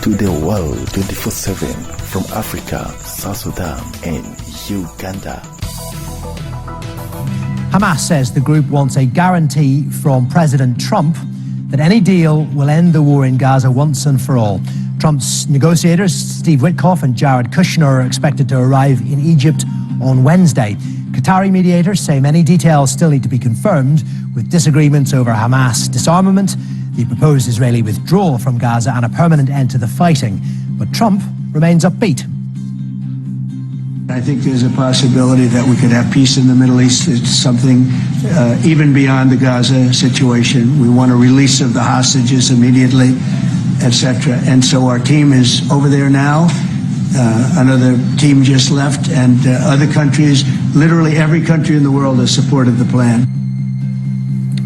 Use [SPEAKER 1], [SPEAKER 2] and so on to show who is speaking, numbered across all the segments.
[SPEAKER 1] to the world 24/7 from Africa, South Sudan, and Uganda.
[SPEAKER 2] Hamas says the group wants a guarantee from President Trump that any deal will end the war in Gaza once and for all. Trump's negotiators, Steve Witkoff and Jared Kushner, are expected to arrive in Egypt on Wednesday. Qatari mediators say many details still need to be confirmed, with disagreements over Hamas disarmament, the proposed Israeli withdrawal from Gaza and a permanent end to the fighting. But Trump remains upbeat.
[SPEAKER 3] I think there's a possibility that we could have peace in the Middle East. It's something even beyond the Gaza situation. We want a release of the hostages immediately, etc. And so our team is over there now. Another team just left, and other countries, literally every country in the world, has supported the plan.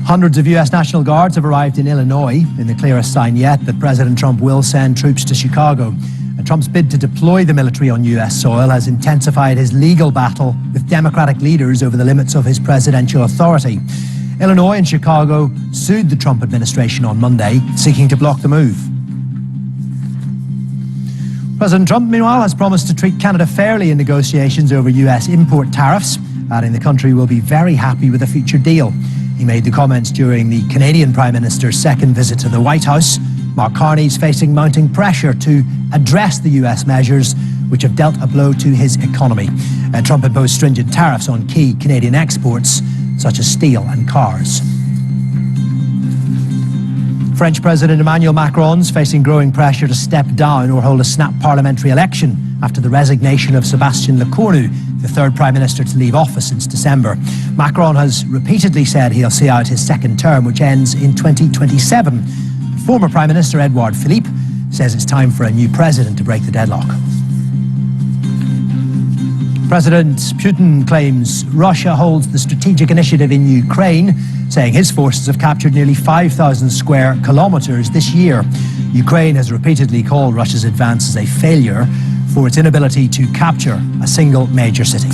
[SPEAKER 2] Hundreds of US National Guards have arrived in Illinois, in the clearest sign yet that President Trump will send troops to Chicago. Trump's bid to deploy the military on US soil has intensified his legal battle with Democratic leaders over the limits of his presidential authority. Illinois and Chicago sued the Trump administration on Monday, seeking to block the move. President Trump, meanwhile, has promised to treat Canada fairly in negotiations over US import tariffs, adding the country will be very happy with a future deal. He made the comments during the Canadian Prime Minister's second visit to the White House. Mark Carney is facing mounting pressure to address the US measures which have dealt a blow to his economy. Trump imposed stringent tariffs on key Canadian exports, such as steel and cars. French President Emmanuel Macron is facing growing pressure to step down or hold a snap parliamentary election after the resignation of Sébastien Lecornu, the third Prime Minister to leave office since December. Macron has repeatedly said he'll see out his second term, which ends in 2027. Former Prime Minister Edouard Philippe says it's time for a new president to break the deadlock. President Putin claims Russia holds the strategic initiative in Ukraine, saying his forces have captured nearly 5,000 square kilometers this year. Ukraine has repeatedly called Russia's advance as a failure for its inability to capture a single major city.